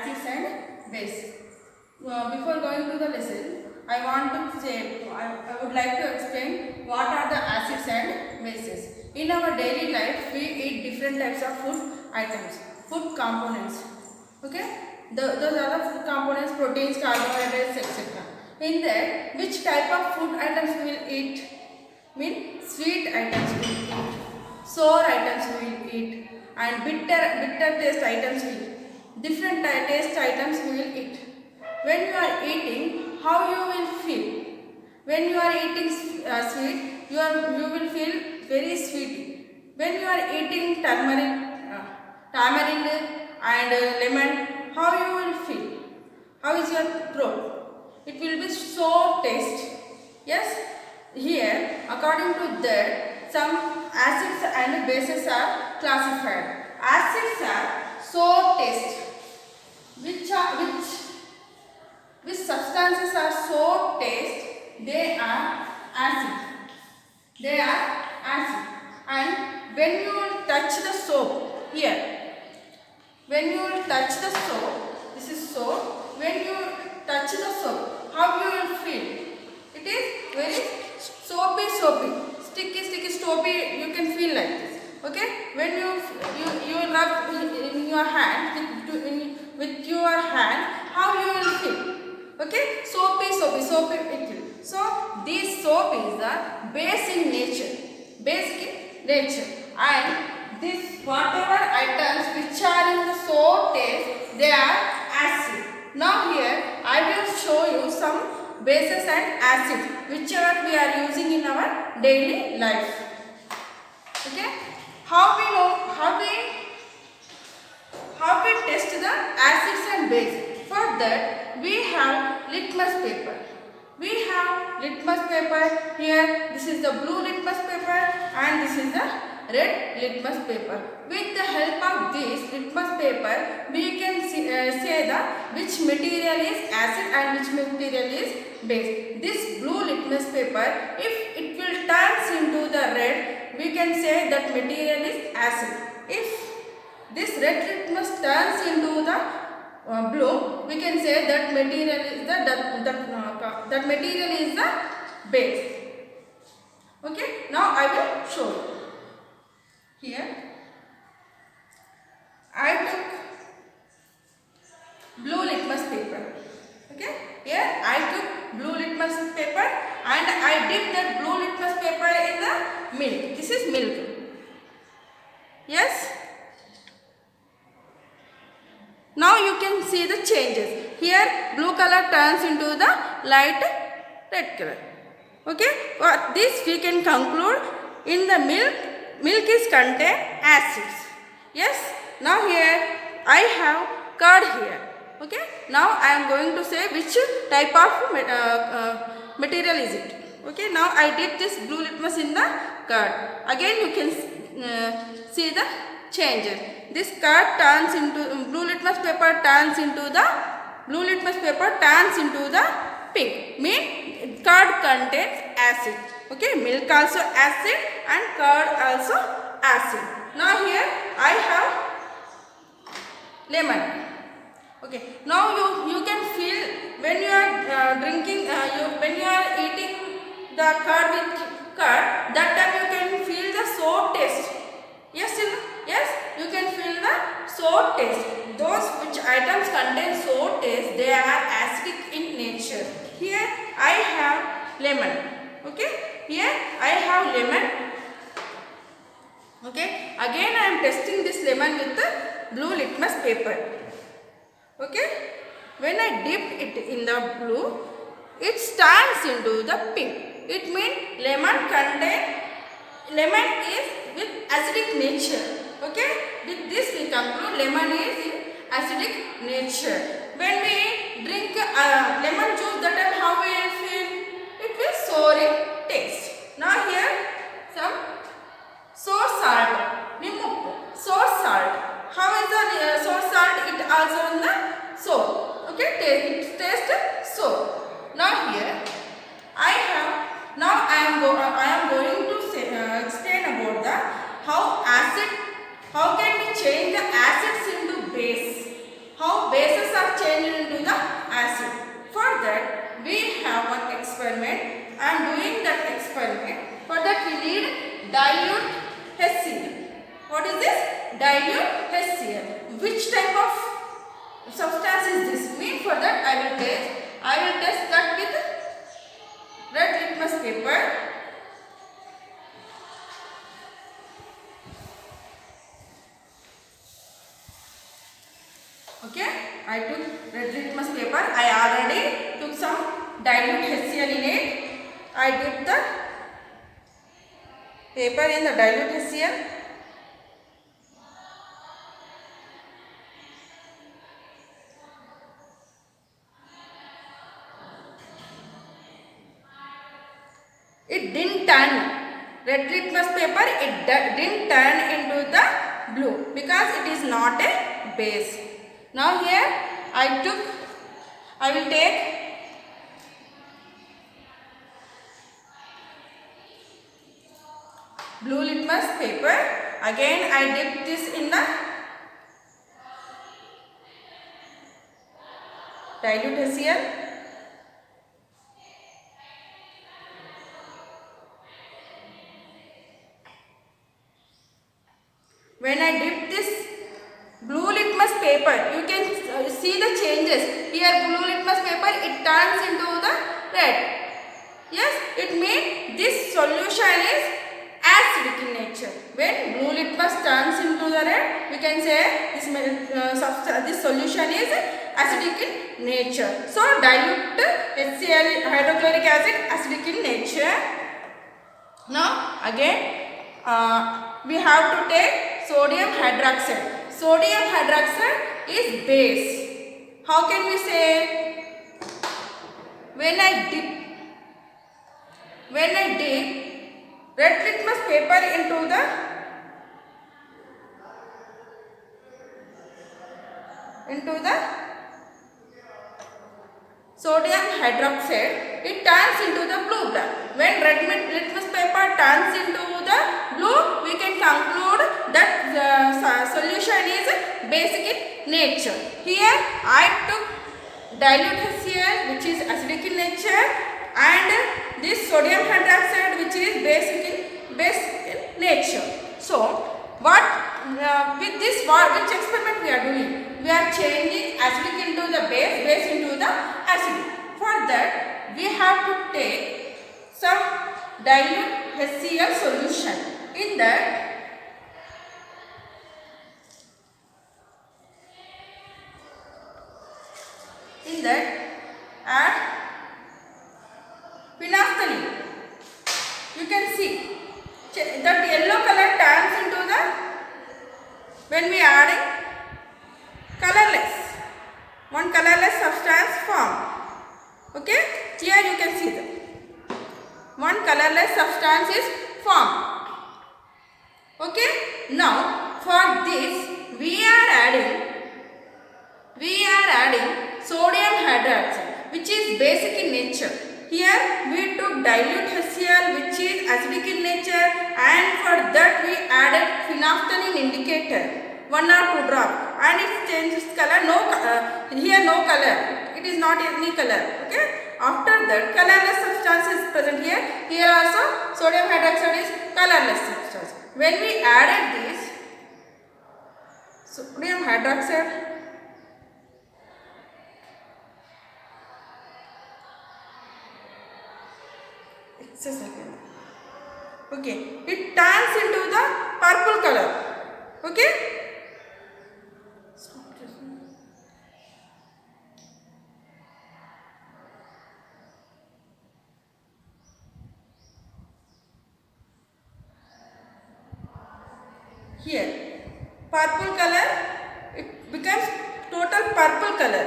acids and base. Before going to the lesson, I want to say, I would like to explain what are the acids and bases. In our daily life, we eat different types of food items, food components. Okay, those are the food components: proteins, carbohydrates, etc. In that, which type of food items we will eat? Mean sweet items we will eat, sour items we will eat, and bitter taste items we will eat. Different taste items we will eat. When you are eating, how you will feel? When you are eating sweet, you will feel very sweet. When you are eating tamarind and lemon, how you will feel? How is your throat? It will be so taste. Yes. Here, according to that, some acids and bases are classified. Acids are so taste. Which substances are so taste? They are acid. They are acid. And when you will touch the soap, here, when you will touch the soap, this is soap. When you touch the soap, how you will feel? It is very soapy, sticky, soapy. You can feel like this. Okay. When you rub in your hand with your hand, how you will feel? Okay, soapy it will. So this soap is the base in nature, and this whatever items which are in the soap taste, they are acid. Now here I will show you some bases and acids whichever we are using in our daily life. Okay, how we test the acids and base? For that we have litmus paper. We have litmus paper here. This is the blue litmus paper and this is the red litmus paper. With the help of this litmus paper, we can say which material is acid and which material is base. This blue litmus paper, if it will turn into the red, we can say that material is acid. If this red litmus turns into the blue, we can say that material is that material is the base. Okay. Now I will show you. Here I took blue litmus paper. Okay. Here I took blue litmus paper and I dipped that blue litmus paper in the milk. This is milk. Yes. Now you can see the changes. Here blue color turns into the light red color. Okay. For this we can conclude in the milk is contain acids. Yes. Now here I have curd here. Okay. Now I am going to say which type of material is it. Okay. Now I dip this blue litmus in the curd. Again you can see the changes. This curd turns into blue litmus paper turns into the pink. Mean curd contains acid. Okay, milk also acid and curd also acid. Now here I have lemon. Okay, now you can feel when you are drinking, when you are eating the curd with curd, that time you can feel the sour taste. Yes, you can feel the sour taste. Those which items contain sour taste, they are acidic in nature. Here I have lemon. Okay, here I have lemon. Okay, again I am testing this lemon with the blue litmus paper. Okay, when I dip it in the blue, it turns into the pink. It means lemon is with acidic nature. Okay, with this we conclude lemon is in acidic nature. When we drink lemon juice, that time how we will feel? It will sour in taste. Now here some sour salt, nimuppu, sour salt. How is the sour salt? It also in the soap. Okay, it tastes soap. Now here I am going to explain about how can we change the acids into base. how bases are changed into the acid. For that we have one experiment. I am doing that experiment. For that we need dilute HCl. What is this? Dilute HCl. Which type of substance is this? Mean for that I will test that with red litmus paper. Okay, I took red litmus paper. I already took some dilute HCl in it. I dipped the paper in the dilute HCl. It didn't turn. Red litmus paper, it didn't turn into the blue because it is not a base. Now here I will take blue litmus paper. Again I dip this in the dilute HCl. When I dip this blue litmus paper, you can see the changes. Here blue litmus paper, it turns into the red. Yes, it means this solution is acidic in nature. When blue litmus turns into the red, we can say this solution is acidic in nature. So dilute HCl, hydrochloric acid, acidic in nature. Now again we have to take sodium hydroxide. Sodium hydroxide is base. How can we say? When I dip red litmus paper into the sodium hydroxide, it turns into the blue black. When red litmus paper turns into the blue, we can conclude that the solution is basic in nature. Here I took dilute HCl, which is acidic in nature, and this sodium hydroxide, which is basic in nature. So with this which experiment we are doing? We are changing acidic into the base into the acidic. For that we have to take some dilute HCl solution. In that add phenolphthalein. You can see that yellow color turns into the, when we are adding colorless, one colorless substance form. Okay, here you can see that one colorless substance is formed. Okay, now for this we are adding sodium hydroxide, which is basic in nature. Here we took dilute HCl, which is acidic in nature, and for that we added phenolphthalein indicator, 1 or 2 drop, and it changes color. Here no color, it is not any color. Okay, after that colorless substance is present here. Here also sodium hydroxide is colorless substance. When we added this sodium hydroxide, just a second. Okay, it turns into the purple color. Okay. Here, purple color, it becomes total purple color.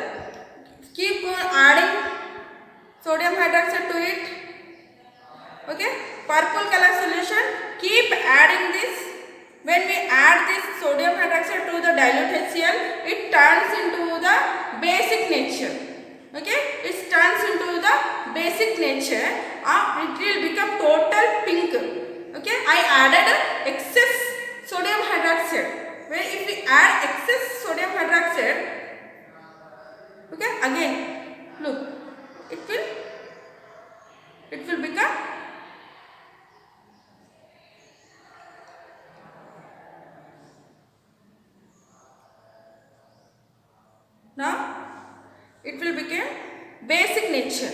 Keep on adding sodium hydroxide to it. Okay, purple color solution, keep adding this. When we add this sodium hydroxide to the dilute HCl, it turns into the basic nature. Okay, it turns into the basic nature. It will become total pink. Okay, I added excess sodium hydroxide. When if we add excess sodium hydroxide, it will become basic nature.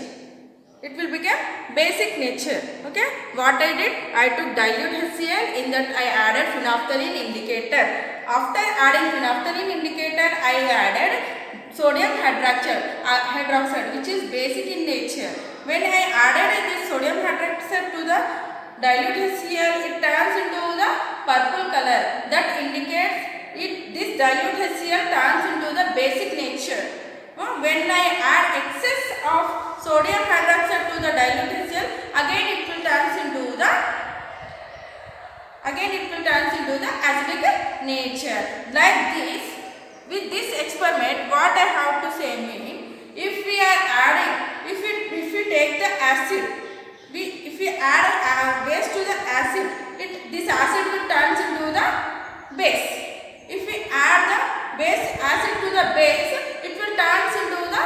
It will become basic nature. Okay. What I did, I took dilute HCl. In that I added phenolphthalein indicator. After adding phenolphthalein indicator, I added sodium hydroxide, which is basic in nature. When I added this sodium hydroxide to the dilute HCl, it turns into the purple color. That indicates this dilute HCl turns into the basic nature. When I add excess of sodium hydroxide to the dilute HCl, again it will turns into the acidic nature. Like this, with this experiment, what I have to say mean, if we are adding, if we take the acid, if we add a base to the acid, this acid will turns into the base. If we add the base acid to the base, it will turns into the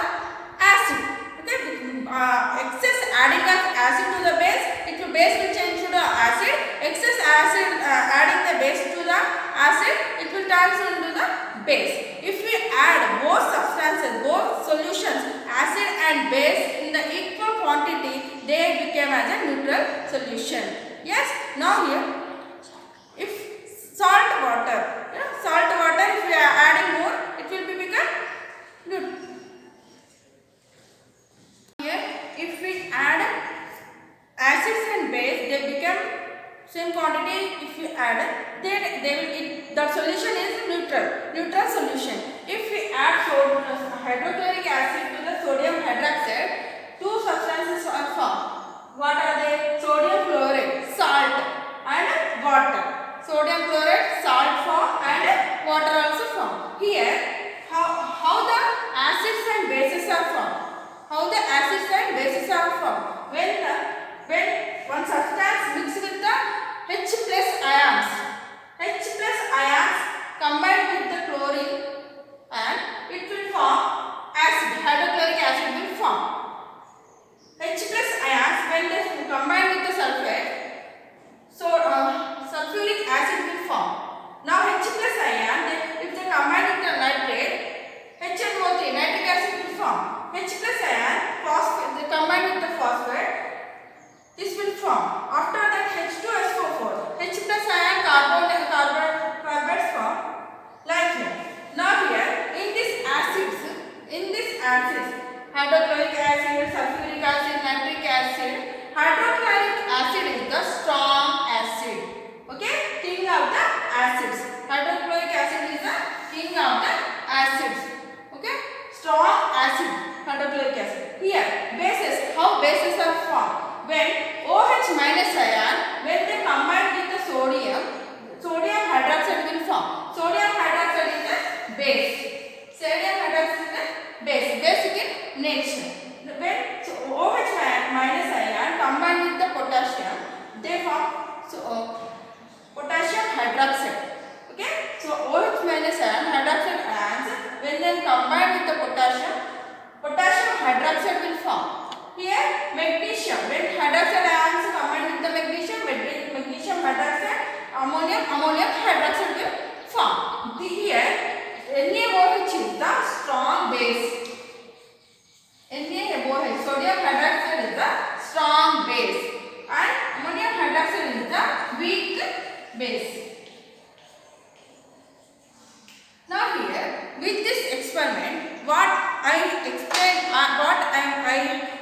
acid. Okay, excess adding of acid to the base, base will change to the acid. Excess acid adding the base to the acid, it will turns into the base. If we add both substances, both solutions, acid and base in the equal quantity, they became as a neutral solution. Yes. Now here, if salt water, if we are adding more, it will become neutral. Here, if we add acids and base, they become same quantity. If you add, then the solution is neutral solution. If we add hydrochloric acid to the sodium hydroxide, two substances are formed. What are they? Sodium chloride, salt, and water. Sodium chloride, salt form, and water also form. Here, how the acids and bases are formed? When one substance mixed with the H plus ions combined with the chlorine, and it will form acid. Hydrochloric acid will form. H plus ions, when they combine with the sulfate, so sulfuric acid will form. Now H plus ion, if they combine with the nitrate, HNO3, nitric acid will form. H plus ion, phosphate, they combine with the phosphate, this will form. After that H2SO4, H plus ion carbonates form. Like here. Now here, in these acids, hydrochloric acid, sulfuric acid, nitric acid, hydrochloric acid is the strong acid. Okay, king of the acids. Hydrochloric acid is the king of the acids. Okay, strong acid, hydrochloric acid. Here, bases, how bases are formed? When OH minus ion, when they combine with the sodium hydroxide will form. Sodium hydroxide is a base. Basic in nature. When OH minus ion combine with the potassium, they form potassium hydroxide. Okay, so OH minus ion, hydroxide ions, when they combine with the potassium hydroxide will form. Here, magnesium, when hydroxide ions combine with the magnesium hydroxide, ammonium hydroxide will form. Here, NaOH is the strong base. NaOH, sodium hydroxide is the strong base, and ammonium hydroxide is the weak base. Now here, with this experiment, what I explained, what I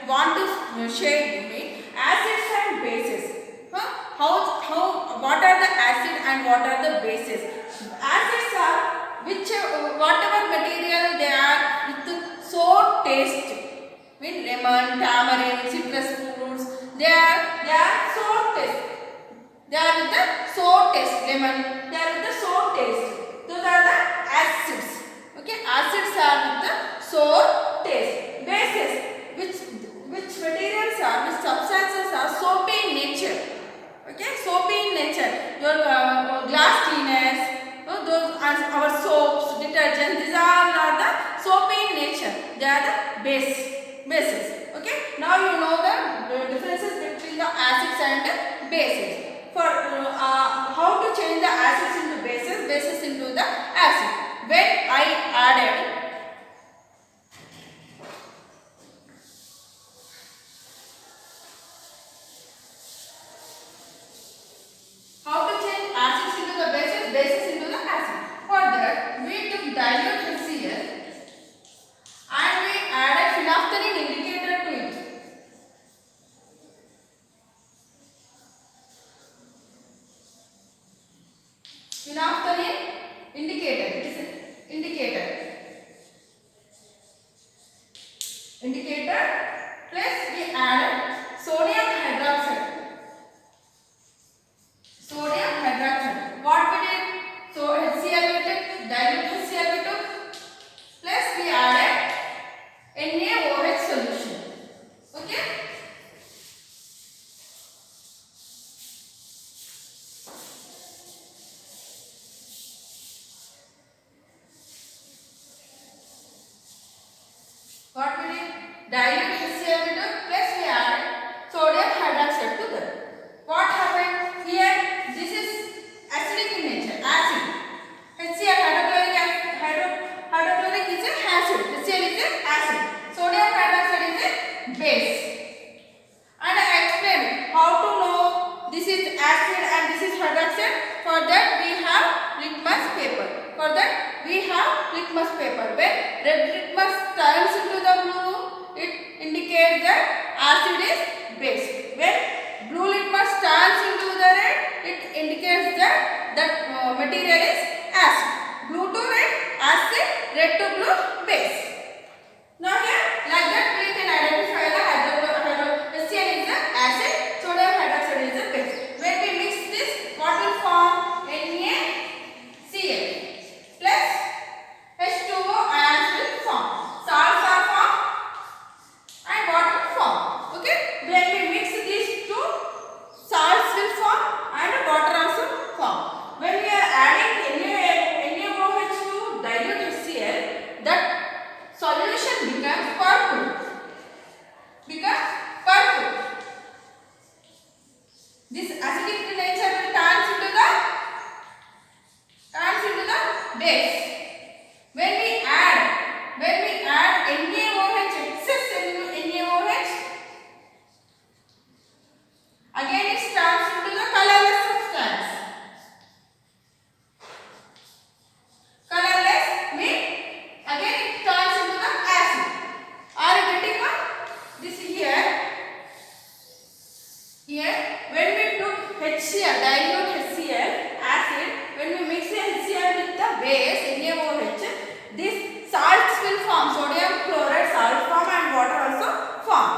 want to share with you, acids and bases. What are the acid and what are the bases? Acids are whatever material they are with sour taste. With lemon, tamarind, citrus fruits, they are sour taste. They are with the sour taste. Lemon, they are with the sour taste. Those are the acids. Okay, acids are with the sour taste. Bases, which materials are, which substances are soapy in nature. Okay, soapy in nature. Your glass cleaners, those are our soaps, detergents. These all are the soapy in nature. They are the bases. Okay, now you know the differences between the acids and bases. For how to change the acids into bases into the acid. When I added indicator. It is indicator. Indicator plus we added sodium hydroxide. Sodium hydroxide. What we did? So HCl we took, dilute HCl we took, plus we added NaOH solution. Okay. What we did? Dilute HCl we took, plus we added sodium hydroxide to that. What happened? Here this is acidic in nature, acid. HCl hydrochloric is an acid. HCl is an acid. Sodium hydroxide is a base. And I explained how to know this is acid and this is hydroxide. For that we have litmus paper. For that we have litmus paper. When red litmus turns into the blue, it indicates that acid is base. When blue litmus turns into the red, it indicates that material is acid. Blue to red, acid, red to blue, base. Now here, like that we can identify the HCl is the acid, sodium hydroxide is the base. When we mix this, what will form? NaCl plus H2O ions will form. Salts are formed and water will form. Okay? When we mix these two, salts will form and water also form. When we are adding NaOH to dilute HCl, that solution becomes purple. This acidic nature will turns into the base. When we add NaOH, excess NaOH, again it turns into the colorless substance. Colorless means again it turns into the acid. Are you getting one? This here when we took HCl, dilute HCl, acid, when we mix HCl with the base NaOH, these salts will form. Sodium chloride salt form and water also form.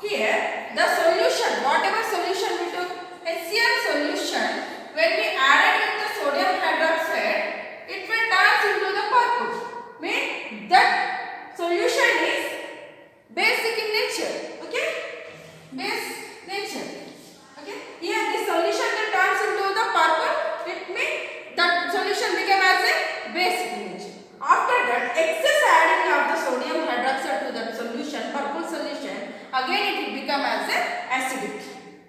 Here the solution, whatever solution we took, HCl solution, when we added with the sodium hydroxide, it will turn into the purple. Means that solution is basic in nature. Okay? Base nature. Okay? Here this solution will turn into the purple. It means that solution became as a basic in nature. After that, excess adding of the sodium hydroxide to that solution, purple solution, again it will become as a acidic.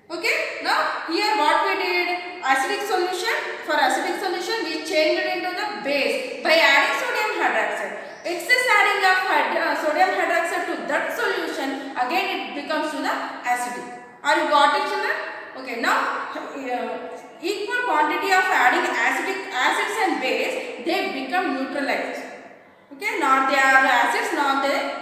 Okay? Now here what we did, acidic solution, for acidic solution we changed it into the base by adding sodium hydroxide. Excess adding of sodium hydroxide to that solution, again it becomes to the acidic. Are you got it, children? Okay, now equal quantity of adding acids and base, they become neutralized. Okay, not they are acids, not they